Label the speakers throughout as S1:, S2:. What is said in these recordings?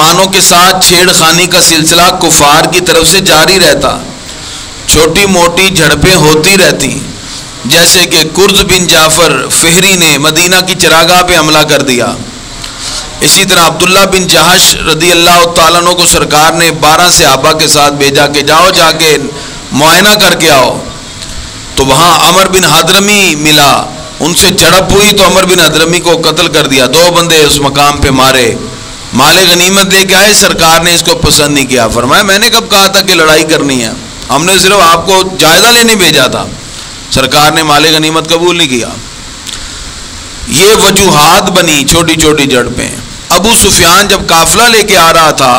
S1: مسلمانوں کے ساتھ چھیڑ خانی کا سلسلہ کفار کی طرف سے جاری رہتا، چھوٹی موٹی جھڑپیں ہوتی رہتی، جیسے کہ کرز بن جعفر فہری نے مدینہ کی چراگاہ پہ حملہ کر دیا۔ اسی طرح عبداللہ بن جہش رضی اللہ تعالیٰ عنہ کو سرکار نے 12 صحابہ کے ساتھ بھیجا کہ جاؤ جا کے معائنہ کر کے آؤ، تو وہاں عمر بن حضرمی ملا، ان سے جھڑپ ہوئی تو عمر بن حضرمی کو قتل کر دیا، 2 بندے اس مقام پہ مارے، مال غنیمت دے کے آئے، سرکار نے اس کو پسند نہیں کیا، فرمایا میں نے کب کہا تھا کہ لڑائی کرنی ہے، ہم نے صرف آپ کو جائزہ لینے بھیجا تھا۔ سرکار نے مال غنیمت قبول نہیں کیا۔ یہ وجوہات بنی چھوٹی چھوٹی جھڑپیں۔ ابو سفیان جب قافلہ لے کے آ رہا تھا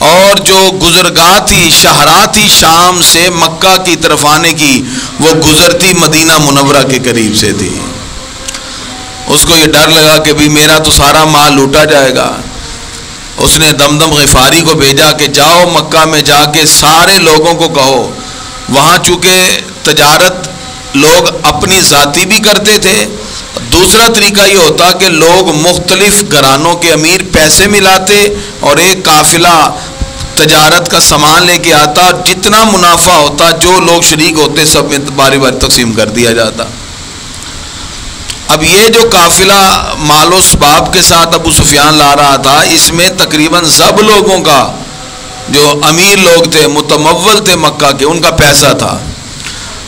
S1: اور جو گزرگاہ تھی، شاہراہ تھی شام سے مکہ کی طرف آنے کی، وہ گزرتی مدینہ منورہ کے قریب سے تھی، اس کو یہ ڈر لگا کہ بھی میرا تو سارا مال لوٹا جائے گا۔ اس نے دمدم غفاری کو بھیجا کہ جاؤ مکہ میں جا کے سارے لوگوں کو کہو، وہاں چونکہ تجارت لوگ اپنی ذاتی بھی کرتے تھے، دوسرا طریقہ یہ ہوتا کہ لوگ مختلف گھرانوں کے امیر پیسے ملاتے اور ایک قافلہ تجارت کا سامان لے کے آتا، جتنا منافع ہوتا جو لوگ شریک ہوتے سب میں باری باری تقسیم کر دیا جاتا۔ اب یہ جو قافلہ مال و اسباب کے ساتھ ابو سفیان لا رہا تھا، اس میں تقریباً سب لوگوں کا، جو امیر لوگ تھے متمول تھے مکہ کے، ان کا پیسہ تھا۔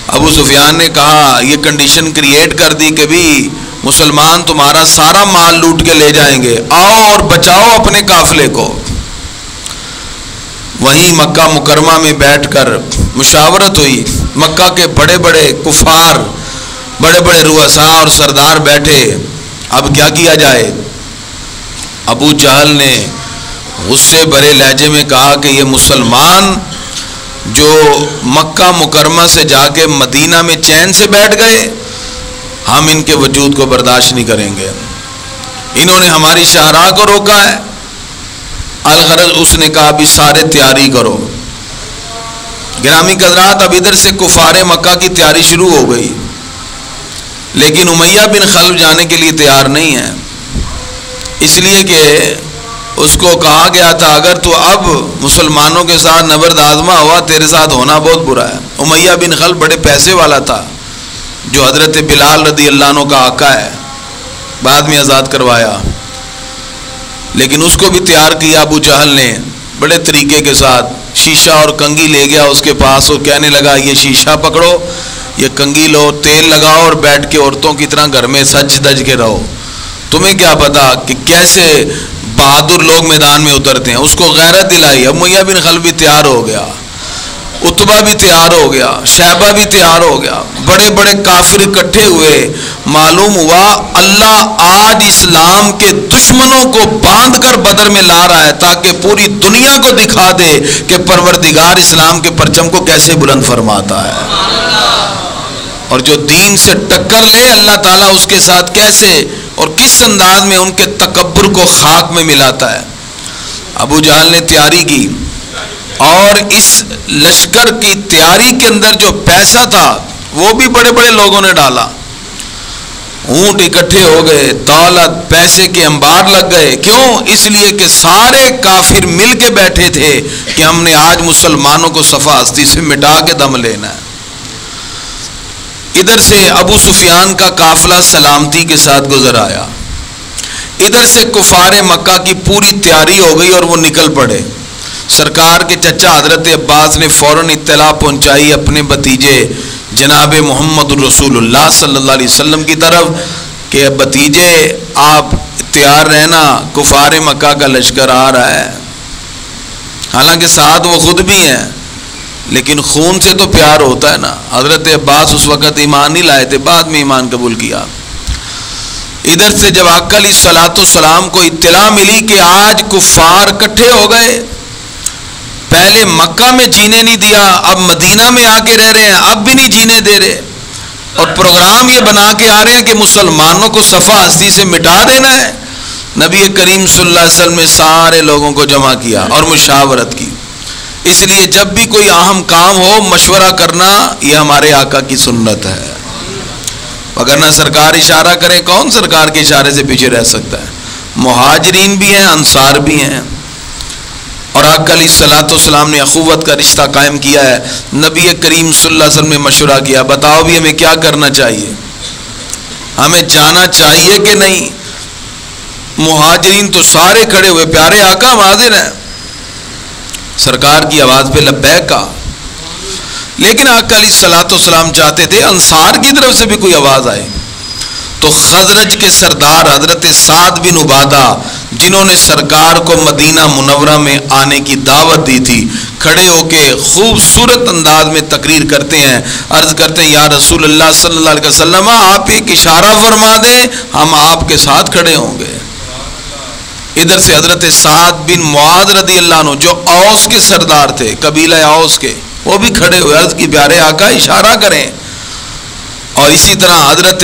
S1: ابو سفیان نے کہا، یہ کنڈیشن کریٹ کر دی کہ بھی مسلمان تمہارا سارا مال لوٹ کے لے جائیں گے، آؤ اور بچاؤ اپنے قافلے کو۔ وہیں مکہ مکرمہ میں بیٹھ کر مشاورت ہوئی، مکہ کے بڑے بڑے کفار، بڑے بڑے رؤساء اور سردار بیٹھے، اب کیا کیا جائے؟ ابو جہل نے غصے بھرے لہجے میں کہا کہ یہ مسلمان جو مکہ مکرمہ سے جا کے مدینہ میں چین سے بیٹھ گئے، ہم ان کے وجود کو برداشت نہیں کریں گے، انہوں نے ہماری شاہراہ کو روکا ہے۔ الغرض اس نے کہا بھی سارے تیاری کرو۔ گرامی قدرات، اب ادھر سے کفار مکہ کی تیاری شروع ہو گئی، لیکن امیہ بن خلف جانے کے لیے تیار نہیں ہے، اس لیے کہ اس کو کہا گیا تھا اگر تو اب مسلمانوں کے ساتھ نبرد آزما ہوا تیرے ساتھ ہونا بہت برا ہے۔ امیہ بن خلف بڑے پیسے والا تھا، جو حضرت بلال رضی اللہ عنہ کا آقا ہے، بعد میں آزاد کروایا، لیکن اس کو بھی تیار کیا ابو جہل نے بڑے طریقے کے ساتھ۔ شیشہ اور کنگھی لے گیا اس کے پاس اور کہنے لگا یہ شیشہ پکڑو، یہ کنگھی لو، تیل لگاؤ اور بیٹھ کے عورتوں کی طرح گھر میں سج دج کے رہو، تمہیں کیا پتا کہ کیسے بہادر لوگ میدان میں اترتے ہیں۔ اس کو غیرت دلائی۔ امیہ بن خلف بھی تیار ہو گیا، عتبہ بھی تیار ہو گیا، شیبہ بھی تیار ہو گیا، بڑے بڑے کافر اکٹھے ہوئے۔ معلوم ہوا اللہ آج اسلام کے دشمنوں کو باندھ کر بدر میں لا رہا ہے تاکہ پوری دنیا کو دکھا دے کہ پروردگار اسلام کے پرچم کو کیسے بلند فرماتا ہے، اور جو دین سے ٹکر لے اللہ تعالیٰ اس کے ساتھ کیسے اور کس انداز میں ان کے تکبر کو خاک میں ملاتا ہے۔ ابو جہل نے تیاری کی، اور اس لشکر کی تیاری کے اندر جو پیسہ تھا وہ بھی بڑے بڑے لوگوں نے ڈالا، اونٹ اکٹھے ہو گئے، دولت پیسے کے انبار لگ گئے۔ کیوں؟ اس لیے کہ سارے کافر مل کے بیٹھے تھے کہ ہم نے آج مسلمانوں کو صفا ہستی سے مٹا کے دم لینا ہے۔ ادھر سے ابو سفیان کا قافلہ سلامتی کے ساتھ گزر آیا، ادھر سے کفار مکہ کی پوری تیاری ہو گئی اور وہ نکل پڑے۔ سرکار کے چچا حضرت عباس نے فوراً اطلاع پہنچائی اپنے بھتیجے جناب محمد رسول اللہ صلی اللہ علیہ وسلم کی طرف کہ بھتیجے آپ تیار رہنا، کفار مکہ کا لشکر آ رہا ہے۔ حالانکہ ساتھ وہ خود بھی ہیں، لیکن خون سے تو پیار ہوتا ہے نا۔ حضرت عباس اس وقت ایمان نہیں لائے تھے، بعد میں ایمان قبول کیا۔ ادھر سے جب آقا علیہ الصلوۃ والسلام کو اطلاع ملی کہ آج کفار اکٹھے ہو گئے، پہلے مکہ میں جینے نہیں دیا، اب مدینہ میں آ کے رہ رہے ہیں، اب بھی نہیں جینے دے رہے، اور پروگرام یہ بنا کے آ رہے ہیں کہ مسلمانوں کو صفا ہستی سے مٹا دینا ہے۔ نبی کریم صلی اللہ علیہ وسلم نے سارے لوگوں کو جمع کیا اور مشاورت کی۔ اس لیے جب بھی کوئی اہم کام ہو مشورہ کرنا یہ ہمارے آقا کی سنت ہے، وگرنہ سرکار اشارہ کرے، کون سرکار کے اشارے سے پیچھے رہ سکتا ہے؟ مہاجرین بھی ہیں، انصار بھی ہیں، آقا علیہ الصلوۃ والسلام نے اخوت کا رشتہ قائم کیا ہے. نبی کریم صلی اللہ علیہ وسلم نے مشورہ کیا, بتاؤ بھی ہمیں کیا کرنا چاہیے, ہمیں جانا چاہیے کہ نہیں؟ مہاجرین تو سارے کھڑے ہوئے, پیارے آقا ہم حاضر ہیں. سرکار کی آواز پہ لبیک کہا, لیکن آقا علیہ الصلوۃ والسلام چاہتے تھے انصار کی طرف سے بھی کوئی آواز آئے. تو خزرج کے سردار حضرت سعد بن عبادہ, جنہوں نے سرکار کو مدینہ منورہ میں آنے کی دعوت دی تھی, کھڑے ہو کے خوبصورت انداز میں تقریر کرتے ہیں, عرض کرتے ہیں یا رسول اللہ صلی اللہ علیہ وسلم آپ ایک اشارہ فرما دیں, ہم آپ کے ساتھ کھڑے ہوں گے. ادھر سے حضرت سعد بن معاذ رضی اللہ عنہ جو اوس کے سردار تھے, قبیلہ اوس کے, وہ بھی کھڑے ہوئے, عرض کی پیارے آقا اشارہ کریں. اور اسی طرح حضرت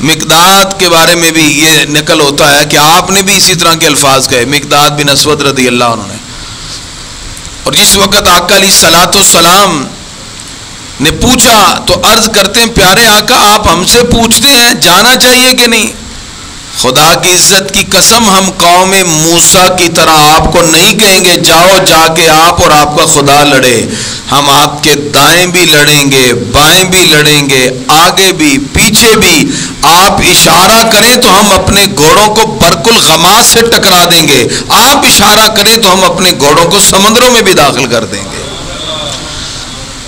S1: مقداد کے بارے میں بھی یہ نقل ہوتا ہے کہ آپ نے بھی اسی طرح کے الفاظ کہے, مقداد بن اسود رضی اللہ عنہ نے. اور جس وقت آقا علیہ الصلوۃ والسلام نے پوچھا تو عرض کرتے ہیں پیارے آقا آپ ہم سے پوچھتے ہیں جانا چاہیے کہ نہیں؟ خدا کی عزت کی قسم ہم قوم موسیٰ کی طرح آپ کو نہیں کہیں گے جاؤ جا کے آپ اور آپ کا خدا لڑے. ہم آپ کے دائیں بھی لڑیں گے, بائیں بھی لڑیں گے, آگے بھی پیچھے بھی. آپ اشارہ کریں تو ہم اپنے گھوڑوں کو برق الغماس سے ٹکرا دیں گے, آپ اشارہ کریں تو ہم اپنے گھوڑوں کو سمندروں میں بھی داخل کر دیں گے.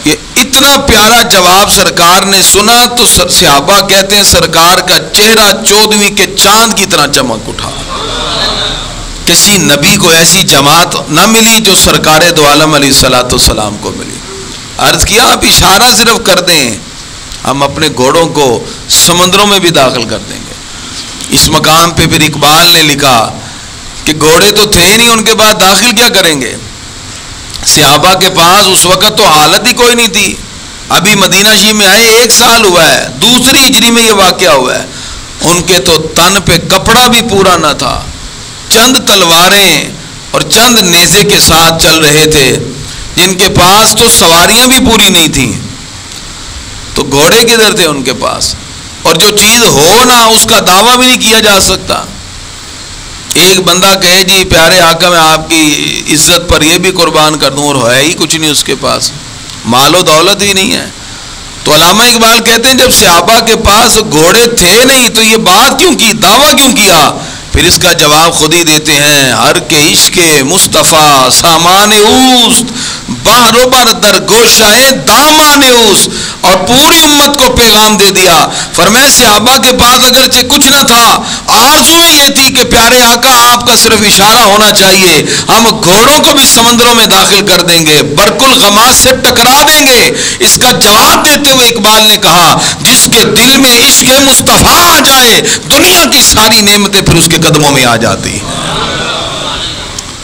S1: یہ اتنا پیارا جواب سرکار نے سنا تو صحابہ کہتے ہیں سرکار کا چہرہ 14ویں کے چاند کی طرح چمک اٹھا. کسی نبی کو ایسی جماعت نہ ملی جو سرکار دو عالم علیہ الصلوۃ والسلام کو ملی. عرض کیا آپ اشارہ صرف کر دیں ہم اپنے گھوڑوں کو سمندروں میں بھی داخل کر دیں گے. اس مقام پہ پھر اقبال نے لکھا کہ گھوڑے تو تھے نہیں, ان کے بعد داخل کیا کریں گے. صحابہ کے پاس اس وقت تو حالت ہی کوئی نہیں تھی, ابھی مدینہ شریف میں آئے 1 سال ہوا ہے, 2 ہجری میں یہ واقعہ ہوا ہے. ان کے تو تن پہ کپڑا بھی پورا نہ تھا, چند تلواریں اور چند نیزے کے ساتھ چل رہے تھے, جن کے پاس تو سواریاں بھی پوری نہیں تھیں. تو گھوڑے کدھر تھے ان کے پاس؟ اور جو چیز ہو نہ اس کا دعویٰ بھی نہیں کیا جا سکتا. ایک بندہ کہے جی پیارے آقا میں آپ کی عزت پر یہ بھی قربان کر دوں, اور ہے ہی کچھ نہیں اس کے پاس, مال و دولت ہی نہیں ہے. تو علامہ اقبال کہتے ہیں جب صحابہ کے پاس گھوڑے تھے نہیں تو یہ بات کیوں کی, دعویٰ کیوں کیا؟ پھر اس کا جواب خود ہی دیتے ہیں, ہر کے عشق مصطفیٰ سامان اوست, باہر بر در گوشائے دامان اوست. اور پوری امت کو پیغام دے دیا. فرمایا صحابہ کے پاس اگرچہ کچھ نہ تھا, آرزو یہ تھی کہ پیارے آقا آپ کا صرف اشارہ ہونا چاہیے, ہم گھوڑوں کو بھی سمندروں میں داخل کر دیں گے, برق الغماس سے ٹکرا دیں گے. اس کا جواب دیتے ہوئے اقبال نے کہا جس کے دل میں عشق مصطفیٰ آ جائے دنیا کی ساری نعمتیں پھر اس کے قدموں میں آ جاتی.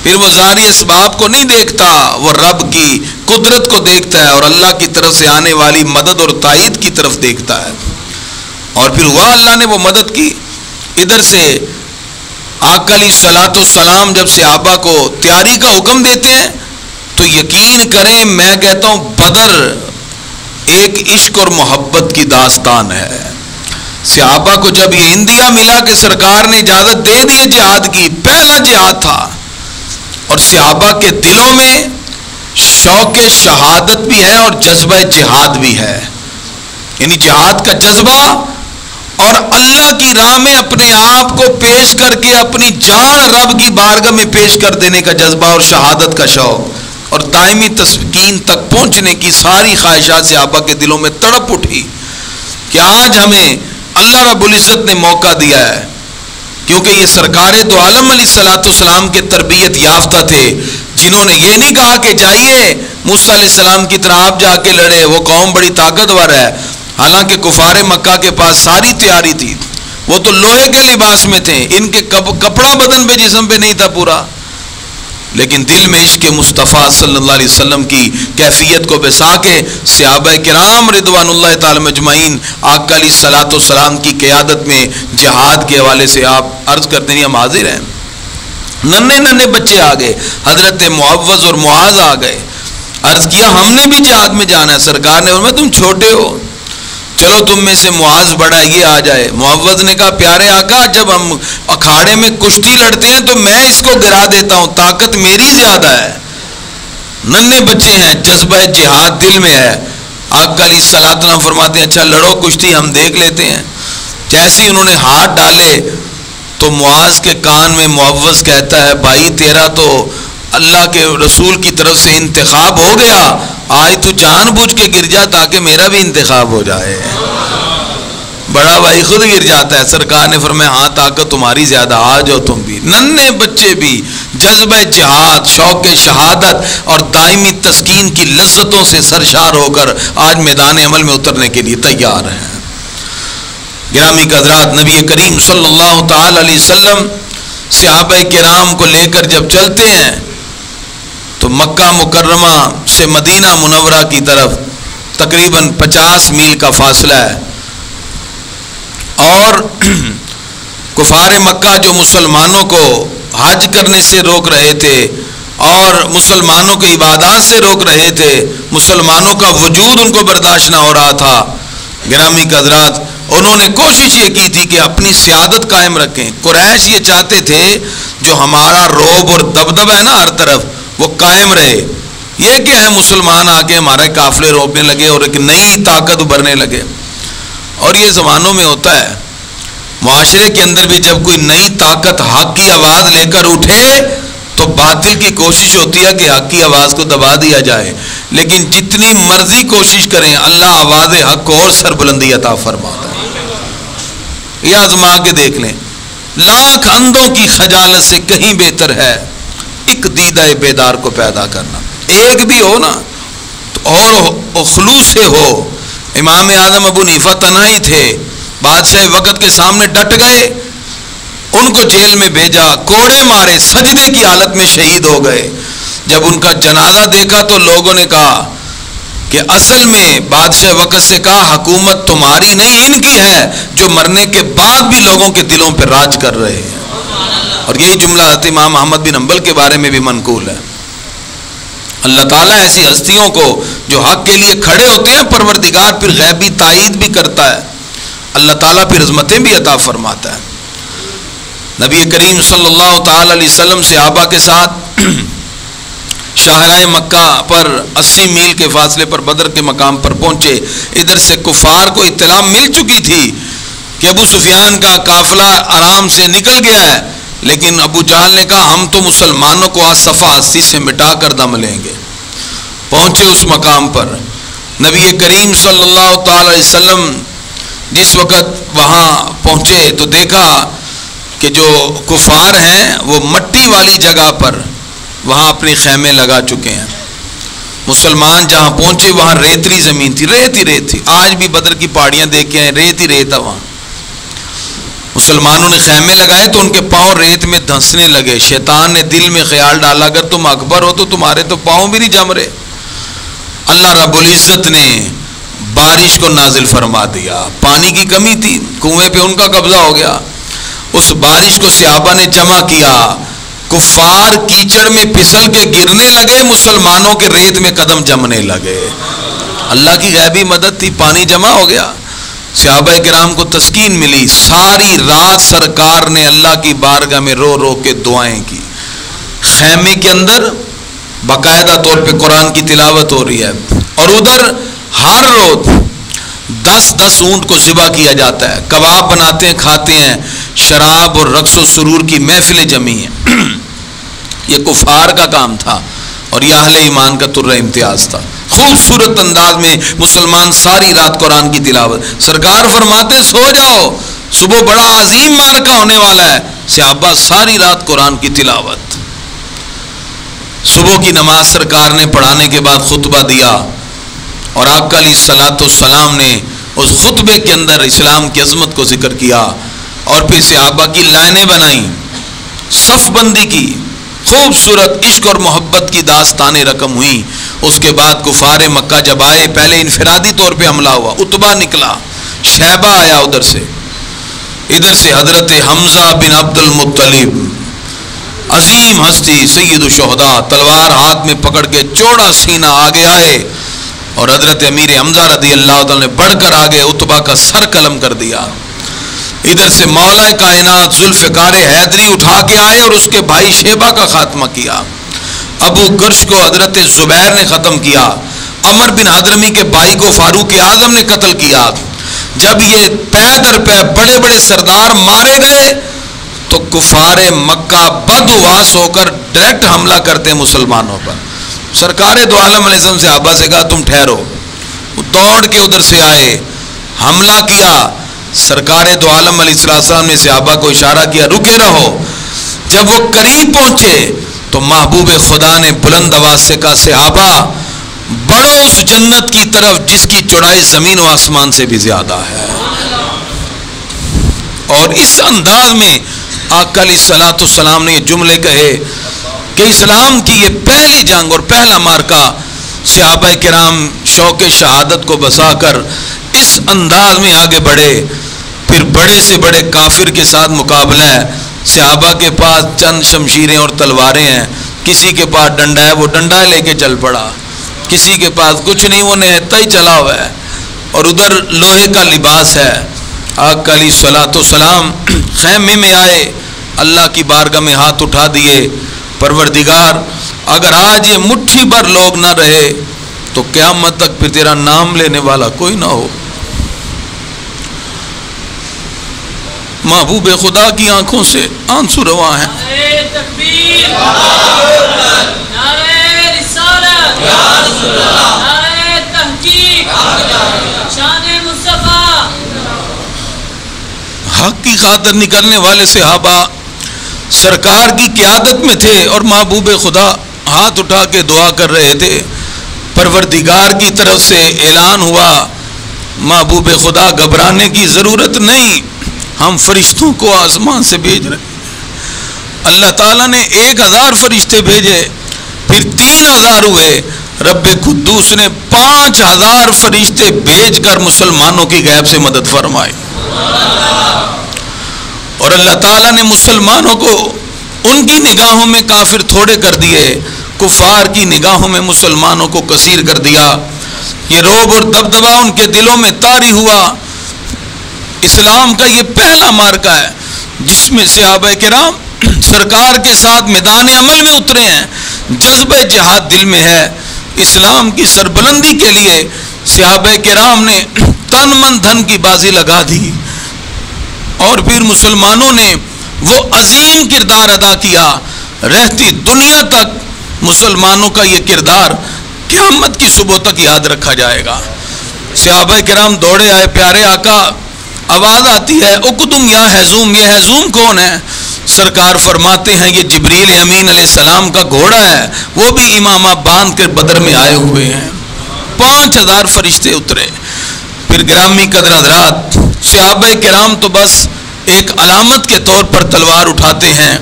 S1: پھر وہ ظاہری اسباب کو نہیں دیکھتا, وہ رب کی قدرت کو دیکھتا ہے اور اللہ کی طرف سے آنے والی مدد اور تائید کی طرف دیکھتا ہے. اور پھر ہوا اللہ نے وہ مدد کی. ادھر سے آقا علیہ الصلوۃ والسلام جب صحابہ کو تیاری کا حکم دیتے ہیں تو یقین کریں میں کہتا ہوں بدر ایک عشق اور محبت کی داستان ہے. صحابہ کو جب یہ اندیا ملا کہ سرکار نے اجازت دے دی جہاد کی, پہلا جہاد تھا, اور صحابہ کے دلوں میں شوق شہادت بھی ہے اور جذبہ جہاد بھی ہے. یعنی جہاد کا جذبہ اور اللہ کی راہ میں اپنے آپ کو پیش کر کے اپنی جان رب کی بارگاہ میں پیش کر دینے کا جذبہ اور شہادت کا شوق اور دائمی تسکین تک پہنچنے کی ساری خواہشات صحابہ کے دلوں میں تڑپ اٹھی کہ آج ہمیں اللہ رب العزت نے موقع دیا ہے. کیونکہ یہ سرکار دو عالم علیہ الصلوۃ والسلام کے تربیت یافتہ تھے, جنہوں نے یہ نہیں کہا کہ جائیے موسیٰ علیہ السلام کی طرح آپ جا کے لڑے, وہ قوم بڑی طاقتور ہے. حالانکہ کفار مکہ کے پاس ساری تیاری تھی, وہ تو لوہے کے لباس میں تھے, ان کے کپڑا بدن پہ جسم پہ نہیں تھا پورا, لیکن دل میں عشق مصطفیٰ صلی اللہ علیہ وسلم کی کیفیت کو بسا کے صحابہ کرام رضوان اللہ تعالی مجمعین آقا علیہ الصلوۃ والسلام کی قیادت میں جہاد کے حوالے سے آپ عرض کرتے ہیں ہم حاضر ہیں. ننھے ننھے بچے آ گئے, حضرت معوذ اور معاذ آ گئے. عرض کیا ہم نے بھی جہاد میں جانا ہے. سرکار نے فرمایا تم چھوٹے ہو, چلو تم میں سے معاذ بڑا یہ آ جائے. معوذ نے کہا پیارے آقا جب ہم اکھاڑے میں کشتی لڑتے ہیں تو میں اس کو گرا دیتا ہوں, طاقت میری زیادہ ہے. ننھے بچے ہیں, جذبہ جہاد دل میں ہے. آقا علیہ الصلوۃ والسلام فرماتے ہیں اچھا لڑو کشتی ہم دیکھ لیتے ہیں. جیسے ہی انہوں نے ہاتھ ڈالے تو معاذ کے کان میں معوذ کہتا ہے بھائی تیرا تو اللہ کے رسول کی طرف سے انتخاب ہو گیا, آج تو جان بوجھ کے گر جا تاکہ میرا بھی انتخاب ہو جائے. بڑا بھائی خود گر جاتا ہے. سرکار نے فرمایا ہاں طاقت تمہاری زیادہ, آ جاؤ تم بھی. ننھے بچے بھی جذبہ جہاد, شوق شہادت اور دائمی تسکین کی لذتوں سے سرشار ہو کر آج میدان عمل میں اترنے کے لیے تیار ہیں. گرامی حضرات, نبی کریم صلی اللہ تعالی علیہ وسلم صحابہ کرام کو لے کر جب چلتے ہیں تو مکہ مکرمہ سے مدینہ منورہ کی طرف تقریباً 50 میل کا فاصلہ ہے. اور کفار مکہ جو مسلمانوں کو حج کرنے سے روک رہے تھے اور مسلمانوں کو عبادات سے روک رہے تھے, مسلمانوں کا وجود ان کو برداشت نہ ہو رہا تھا. گرامی حضرات, انہوں نے کوشش یہ کی تھی کہ اپنی سیادت قائم رکھیں. قریش یہ چاہتے تھے جو ہمارا رعب اور دبدبہ ہے نا ہر طرف وہ قائم رہے. یہ کہ ہے مسلمان آ کے ہمارے قافلے روکنے لگے اور ایک نئی طاقت ابھرنے لگے. اور یہ زمانوں میں ہوتا ہے, معاشرے کے اندر بھی جب کوئی نئی طاقت حق کی آواز لے کر اٹھے تو باطل کی کوشش ہوتی ہے کہ حق کی آواز کو دبا دیا جائے. لیکن جتنی مرضی کوشش کریں اللہ آواز حق کو اور سربلندی عطا فرماتا ہے. یہ آزما کے دیکھ لیں, لاکھ اندھوں کی خجالت سے کہیں بہتر ہے ایک دیدہ بیدار کو پیدا کرنا. ایک بھی ہو نا اور خلوص سے ہو. امام اعظم ابو حنیفہ تنہائی تھے, بادشاہ وقت کے سامنے ڈٹ گئے, ان کو جیل میں بھیجا, کوڑے مارے, سجدے کی حالت میں شہید ہو گئے. جب ان کا جنازہ دیکھا تو لوگوں نے کہا کہ اصل میں بادشاہ وقت سے کہا حکومت تمہاری نہیں ان کی ہے جو مرنے کے بعد بھی لوگوں کے دلوں پہ راج کر رہے ہیں. اور یہی جملہ حضرت امام احمد بن حنبل کے بارے میں بھی منقول ہے. اللہ تعالیٰ ایسی ہستیوں کو جو حق کے لیے کھڑے ہوتے ہیں پروردگار پھر غیبی تائید بھی کرتا ہے, اللہ تعالیٰ پھر عظمتیں بھی عطا فرماتا ہے. نبی کریم صلی اللہ تعالی علیہ وسلم صحابہ کے ساتھ شاہراہ مکہ پر 80 میل کے فاصلے پر بدر کے مقام پر پہنچے. ادھر سے کفار کو اطلاع مل چکی تھی کہ ابو سفیان کا قافلہ آرام سے نکل گیا ہے, لیکن ابو جہل نے کہا ہم تو مسلمانوں کو آج صفا ہستی سے مٹا کر دم لیں گے. پہنچے اس مقام پر, نبی کریم صلی اللہ تعالی علیہ وسلم جس وقت وہاں پہنچے تو دیکھا کہ جو کفار ہیں وہ مٹی والی جگہ پر وہاں اپنے خیمے لگا چکے ہیں. مسلمان جہاں پہنچے وہاں ریتری زمین تھی, ریت ہی ریت تھی. آج بھی بدر کی پہاڑیاں دیکھ کے ہیں, ریت ہی ریت ہے وہاں. مسلمانوں نے خیمے لگائے تو ان کے پاؤں ریت میں دھنسنے لگے. شیطان نے دل میں خیال ڈالا اگر تم اکبر ہو تو تمہارے تو پاؤں بھی نہیں جم رہے. اللہ رب العزت نے بارش کو نازل فرما دیا. پانی کی کمی تھی, کنویں پہ ان کا قبضہ ہو گیا. اس بارش کو صحابہ نے جمع کیا. کفار کیچڑ میں پھسل کے گرنے لگے, مسلمانوں کے ریت میں قدم جمنے لگے. اللہ کی غیبی مدد تھی, پانی جمع ہو گیا. صحابہ کرام کو تسکین ملی. ساری رات سرکار نے اللہ کی بارگاہ میں رو رو کے دعائیں کی. خیمے کے اندر باقاعدہ طور پہ قرآن کی تلاوت ہو رہی ہے, اور ادھر ہر روز 10 اونٹ کو ذبح کیا جاتا ہے, کباب بناتے ہیں, کھاتے ہیں, شراب اور رقص و سرور کی محفلیں جمی ہیں. یہ کفار کا کام تھا اور یہ اہل ایمان کا تر امتیاز تھا. خوبصورت انداز میں مسلمان ساری رات قرآن کی تلاوت. سرکار فرماتے سو جاؤ, صبح بڑا عظیم معرکہ ہونے والا ہے. صحابہ ساری رات قرآن کی تلاوت. صبح کی نماز سرکار نے پڑھانے کے بعد خطبہ دیا اور آقا علیہ الصلوۃ والسلام نے اس خطبے کے اندر اسلام کی عظمت کو ذکر کیا اور پھر صحابہ کی لائنیں بنائیں, صف بندی کی. خوبصورت عشق اور محبت کی داستانیں رقم ہوئیں. اس کے بعد کفار مکہ جب آئے, پہلے انفرادی طور پہ حملہ ہوا. عتبہ نکلا, شیبہ آیا ادھر سے حضرت حمزہ بن عبد المطلب, عظیم ہستی, سید الشہداء, تلوار ہاتھ میں پکڑ کے چوڑا سینہ آگے آئے اور حضرت امیر حمزہ رضی اللہ تعالیٰ نے بڑھ کر آگے عتبہ کا سر قلم کر دیا. ادھر سے مولا کائنات ذوالفقار حیدری اٹھا کے آئے اور اس کے بھائی شیبہ کا خاتمہ کیا. ابو گرش کو حضرت زبیر نے ختم کیا، عمر بن حضرمی کے بھائی کو فاروق اعظم نے قتل کیا۔ جب یہ پے در پے بڑے بڑے سردار مارے گئے تو کفار مکہ بدحواس ہو کر ڈائریکٹ حملہ کرتے مسلمانوں پر۔ سرکار دو عالم علیہ السلام صحابہ سے کہا تم ٹھہرو، وہ دوڑ کے ادھر سے آئے، حملہ کیا۔ سرکار دو عالم علیہ السلام نے صحابہ کو اشارہ کیا رکے رہو۔ جب وہ قریب پہنچے تو محبوب خدا نے بلند آواز سے کہا صحابہ بڑھو اس جنت کی طرف جس کی چوڑائی زمین و آسمان سے بھی زیادہ ہے۔ اور اس انداز میں آقا علیہ الصلوۃ والسلام نے یہ جملے کہے کہ اسلام کی یہ پہلی جنگ اور پہلا معرکہ، صحابہ کرام شوق شہادت کو بسا کر اس انداز میں آگے بڑھے۔ پھر بڑے سے بڑے کافر کے ساتھ مقابلہ ہے، صحابہ کے پاس چند شمشیریں اور تلواریں ہیں، کسی کے پاس ڈنڈا ہے وہ ڈنڈا لے کے چل پڑا، کسی کے پاس کچھ نہیں وہ نہتا ہی چلا ہوا ہے، اور ادھر لوہے کا لباس ہے۔ آقا علیہ الصلوۃ والسلام خیمے میں آئے، اللہ کی بارگاہ میں ہاتھ اٹھا دیے، پروردگار اگر آج یہ مٹھی بھر لوگ نہ رہے تو قیامت تک پھر تیرا نام لینے والا کوئی نہ ہو۔ محبوب خدا کی آنکھوں سے آنسو رواں ہیں۔ حق کی خاطر نکلنے والے صحابہ سرکار کی قیادت میں تھے اور محبوب خدا ہاتھ اٹھا کے دعا کر رہے تھے۔ پروردگار کی طرف سے اعلان ہوا محبوب خدا گھبرانے کی ضرورت نہیں، ہم فرشتوں کو آسمان سے بھیج رہے ہیں۔ اللہ تعالیٰ نے 1000 فرشتے بھیجے، پھر 3000 ہوئے، رب قدوس نے 5000 فرشتے بھیج کر مسلمانوں کی غیب سے مدد فرمائی۔ اور اللہ تعالیٰ نے مسلمانوں کو ان کی نگاہوں میں کافر تھوڑے کر دیے، کفار کی نگاہوں میں مسلمانوں کو کثیر کر دیا۔ یہ رعب اور دبدبہ ان کے دلوں میں طاری ہوا۔ اسلام کا یہ پہلا معرکہ ہے جس میں صحابہ کرام سرکار کے ساتھ میدان عمل میں اترے ہیں، جذبہ جہاد دل میں ہے۔ اسلام کی سربلندی کے لیے صحابہ کرام نے تن من دھن کی بازی لگا دی، اور پھر مسلمانوں نے وہ عظیم کردار ادا کیا۔ رہتی دنیا تک مسلمانوں کا یہ کردار قیامت کی صبح تک یاد رکھا جائے گا۔ صحابہ کرام دوڑے آئے، پیارے آقا آواز آتی ہے اقدم یا حزوم۔ یہ حزوم کون ہے؟ سرکار فرماتے ہیں یہ جبریل امین علیہ السلام کا گھوڑا ہے، وہ بھی امامہ باندھ کر بدر میں آئے ہوئے ہیں۔ 5000 فرشتے اترے۔ پھر گرامی قدر حضرات، صحابہ کرام تو بس ایک علامت کے طور پر تلوار اٹھاتے ہیں،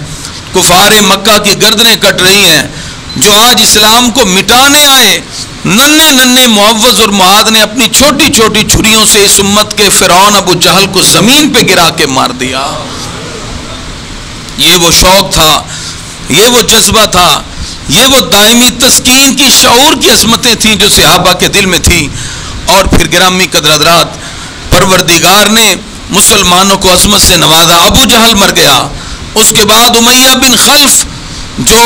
S1: کفار مکہ کی گردنیں کٹ رہی ہیں۔ جو آج اسلام کو مٹانے آئے، ننھے ننھے معوذ اور معاذ نے اپنی چھوٹی چھوٹی چھریوں سے اس امت کے فرعون ابو جہل کو زمین پہ گرا کے مار دیا۔ یہ وہ شوق تھا، یہ وہ جذبہ تھا، یہ وہ دائمی تسکین کی شعور کی عظمتیں تھیں جو صحابہ کے دل میں تھیں۔ اور پھر گرامی قدر حضرات، پروردگار نے مسلمانوں کو عظمت سے نوازا۔ ابو جہل مر گیا، اس کے بعد امیہ بن خلف جو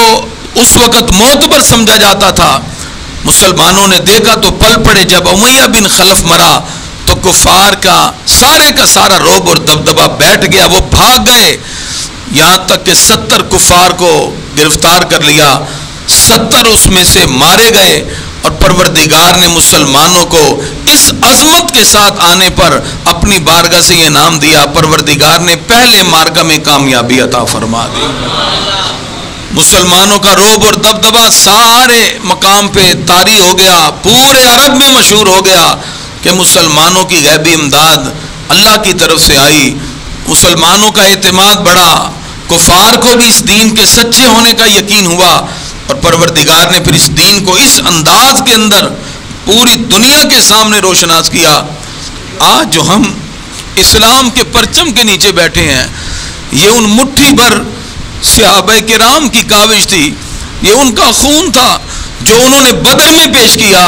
S1: اس وقت معتبر سمجھا جاتا تھا، مسلمانوں نے دیکھا تو پل پڑے۔ جب امیہ بن خلف مرا تو کفار کا سارا رعب اور دبدبہ بیٹھ گیا، وہ بھاگ گئے، یہاں تک کہ 70 کفار کو گرفتار کر لیا، 70 اس میں سے مارے گئے۔ اور پروردگار نے مسلمانوں کو اس عظمت کے ساتھ آنے پر اپنی بارگاہ سے یہ انعام دیا، پروردگار نے پہلے معرکہ میں کامیابی عطا فرما دی۔ مسلمانوں کا رعب اور دبدبہ سارے مقام پہ طاری ہو گیا، پورے عرب میں مشہور ہو گیا کہ مسلمانوں کی غیبی امداد اللہ کی طرف سے آئی۔ مسلمانوں کا اعتماد بڑھا، کفار کو بھی اس دین کے سچے ہونے کا یقین ہوا، اور پروردگار نے پھر اس دین کو اس انداز کے اندر پوری دنیا کے سامنے روشناس کیا۔ آج جو ہم اسلام کے پرچم کے نیچے بیٹھے ہیں، یہ ان مٹھی بھر صحابہ کرام کی کاوش تھی، یہ ان کا خون تھا جو انہوں نے بدر میں پیش کیا۔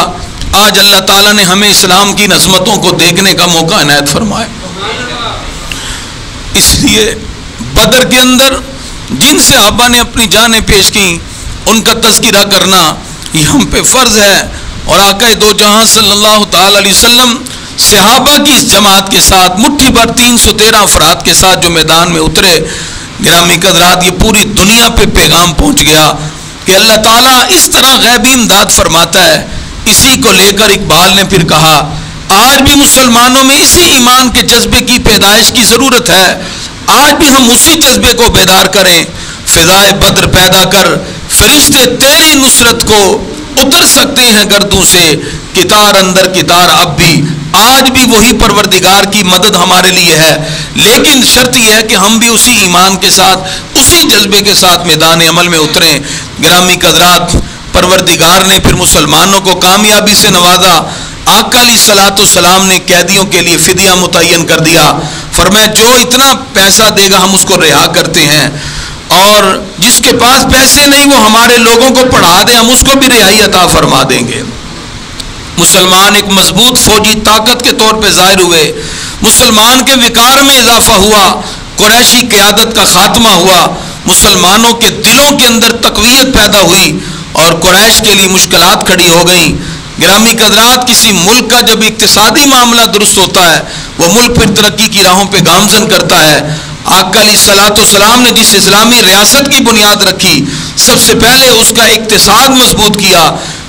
S1: آج اللہ تعالیٰ نے ہمیں اسلام کی عظمتوں کو دیکھنے کا موقع عنایت فرمایا۔ اس لیے بدر کے اندر جن صحابہ نے اپنی جانیں پیش کی، ان کا تذکرہ کرنا یہ ہم پہ فرض ہے. اور آقا دو جہاں صلی اللہ تعالی علیہ وسلم صحابہ کی اس جماعت کے ساتھ مٹھی بھر 313 افراد کے ساتھ جو میدان میں اترے، گرامی قدرات یہ پوری دنیا پہ پیغام پہنچ گیا کہ اللہ تعالیٰ اس طرح غیبی امداد فرماتا ہے. اسی کو لے کر اقبال نے پھر کہا آج بھی مسلمانوں میں اسی ایمان کے جذبے کی پیدائش کی ضرورت ہے. آج بھی ہم اسی جذبے کو بیدار کریں. فضائے بدر پیدا کر فرشتے تیری نصرت کو اتر سکتے ہیں گردوں سے، کتار اندر کتار اب بھی آج بھی وہی پروردگار کی مدد ہمارے لیے ہے. لیکن شرط یہ ہے کہ ہم بھی اسی ایمان کے ساتھ اسی جذبے کے ساتھ میدان عمل میں اتریں. گرامی قدرات پروردگار نے پھر مسلمانوں کو کامیابی سے نوازا. آقا علیہ الصلوۃ والسلام نے قیدیوں کے لیے فدیہ متعین کر دیا. فرمایا جو اتنا پیسہ دے گا ہم اس کو رہا کرتے ہیں، اور جس کے پاس پیسے نہیں وہ ہمارے لوگوں کو پڑھا دے ہم اس کو بھی رہائی عطا فرما دیں گے. مسلمان ایک مضبوط فوجی طاقت کے طور پہ ظاہر ہوئے. مسلمان کے وقار میں اضافہ ہوا. قریشی قیادت کا خاتمہ ہوا. مسلمانوں کے دلوں کے اندر تقویت پیدا ہوئی اور قریش کے لیے مشکلات کھڑی ہو گئیں. گرامی قدرات کسی ملک کا جب اقتصادی معاملہ درست ہوتا ہے وہ ملک پھر ترقی کی راہوں پہ گامزن کرتا ہے. آقا علیہ الصلوۃ والسلام نے جس اسلامی ریاست کی بنیاد رکھی سب سے پہلے اس کا اقتصاد مضبوط کیا،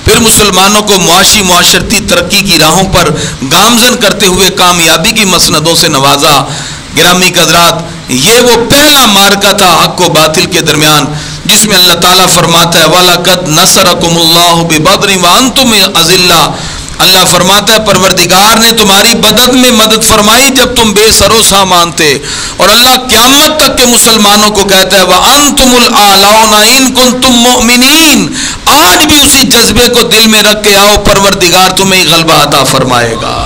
S1: پھر مسلمانوں کو معاشی معاشرتی ترقی کی راہوں پر گامزن کرتے ہوئے کامیابی کی مسندوں سے نوازا. گرامی قدرات یہ وہ پہلا معرکہ تھا حق و باطل کے درمیان جس میں اللہ تعالیٰ فرماتا ہے وَلَقَدْ نَصَرَكُمُ اللَّهُ بِبَدْرٍ وَأَنْتُمْ أَذِلَّةٌ. اللہ فرماتا ہے پروردگار نے تمہاری بدر میں مدد فرمائی جب تم بے سر و سامان تھے. اور اللہ قیامت تک کے مسلمانوں کو کہتا ہے وَأَنْتُمُ الْأَعْلَوْنَ إِن كُنتُم مُؤْمِنِينَ. آج بھی اسی جذبے کو دل میں رکھ کے آؤ، پروردگار تمہیں غلبہ عطا فرمائے گا.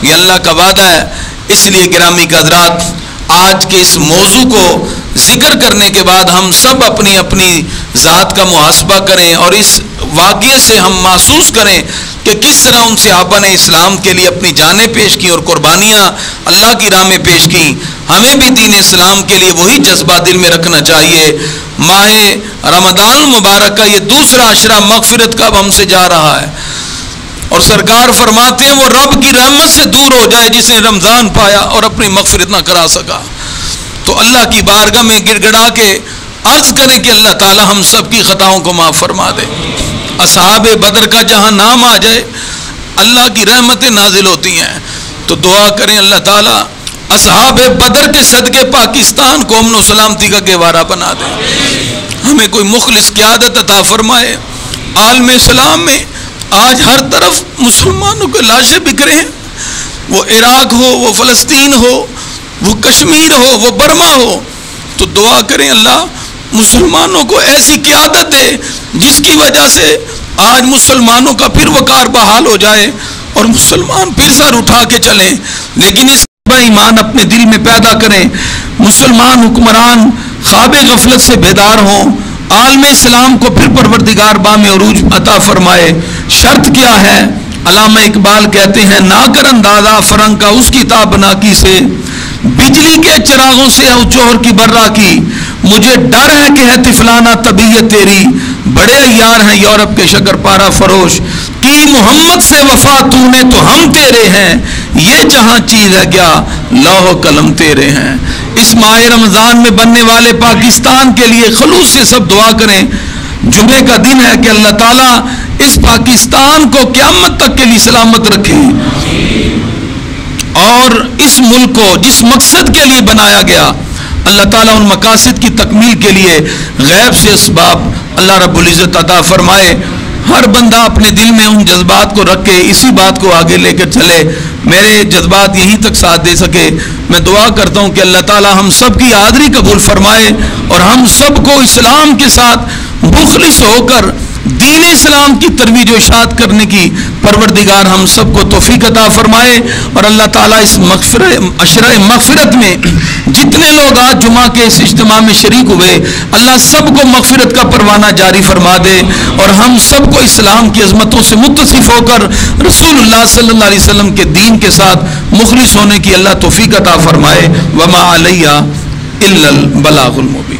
S1: یہ اللہ کا وعدہ ہے. اس لیے گرامی قدرات آج کے اس موضوع کو ذکر کرنے کے بعد ہم سب اپنی اپنی ذات کا محاسبہ کریں اور اس واقعے سے ہم محسوس کریں کہ کس طرح ان صحابہ نے اسلام کے لیے اپنی جانیں پیش کی اور قربانیاں اللہ کی راہ میں پیش کی. ہمیں بھی دین اسلام کے لیے وہی جذبہ دل میں رکھنا چاہیے. ماہ رمضان المبارک کا یہ دوسرا عشرہ مغفرت کا اب ہم سے جا رہا ہے اور سرکار فرماتے ہیں وہ رب کی رحمت سے دور ہو جائے جس نے رمضان پایا اور اپنی مغفرت نہ کرا سکا. تو اللہ کی بارگاہ میں گڑ گڑا کے عرض کریں کہ اللہ تعالی ہم سب کی خطاؤں کو معاف فرما دے. اصحاب بدر کا جہاں نام آ جائے اللہ کی رحمتیں نازل ہوتی ہیں. تو دعا کریں اللہ تعالی اصحاب بدر کے صدقے پاکستان کو امن و سلامتی کا گہوارہ بنا دے. ہمیں کوئی مخلص قیادت عطا فرمائے. عالم اسلام میں آج ہر طرف مسلمانوں کے لاشیں بکھرے ہیں، وہ عراق ہو، وہ فلسطین ہو، وہ کشمیر ہو، وہ برما ہو. تو دعا کریں اللہ مسلمانوں کو ایسی قیادت دے جس کی وجہ سے آج مسلمانوں کا پھر وقار بحال ہو جائے اور مسلمان پھر سر اٹھا کے چلیں. لیکن اس کا ایمان اپنے دل میں پیدا کریں. مسلمان حکمران خواب غفلت سے بیدار ہوں. عالم اسلام کو پھر پروردگار بام عروج عطا فرمائے. شرط کیا ہے؟ علامہ اقبال کہتے ہیں نا کر اندازہ فرنگ کا اس کی تابناکی سے، بجلی کے چراغوں سے او جوہر کی برا کی. مجھے ڈر ہے کہ ہے طفلانہ طبیعت تیری، بڑے یار ہیں یورپ کے شکر پارا فروش. کی محمد سے وفا تو نے تو ہم تیرے ہیں، یہ جہاں چیز ہے کیا لوح و قلم تیرے ہیں. اس ماہ رمضان میں بننے والے پاکستان کے لیے خلوص سے سب دعا کریں. جمعے کا دن ہے کہ اللہ تعالیٰ اس پاکستان کو قیامت تک کے لیے سلامت رکھے اور اس ملک کو جس مقصد کے لیے بنایا گیا اللہ تعالیٰ ان مقاصد کی تکمیل کے لیے غیب سے اسباب اللہ رب العزت عطا فرمائے. ہر بندہ اپنے دل میں ان جذبات کو رکھ کے اسی بات کو آگے لے کر چلے. میرے جذبات یہیں تک ساتھ دے سکے. میں دعا کرتا ہوں کہ اللہ تعالیٰ ہم سب کی حاضری قبول فرمائے اور ہم سب کو اسلام کے ساتھ مخلص ہو کر دین اسلام کی ترویج و اشاعت کرنے کی پروردگار ہم سب کو توفیق عطا فرمائے. اور اللہ تعالیٰ اس عشرہ مغفرت میں جتنے لوگ آج جمعہ کے اس اجتماع میں شریک ہوئے اللہ سب کو مغفرت کا پروانہ جاری فرما دے اور ہم سب کو اسلام کی عظمتوں سے متصف ہو کر رسول اللہ صلی اللہ علیہ وسلم کے دین کے ساتھ مخلص ہونے کی اللہ توفیق عطا فرمائے. وما علیہ الا البلاغ المبین.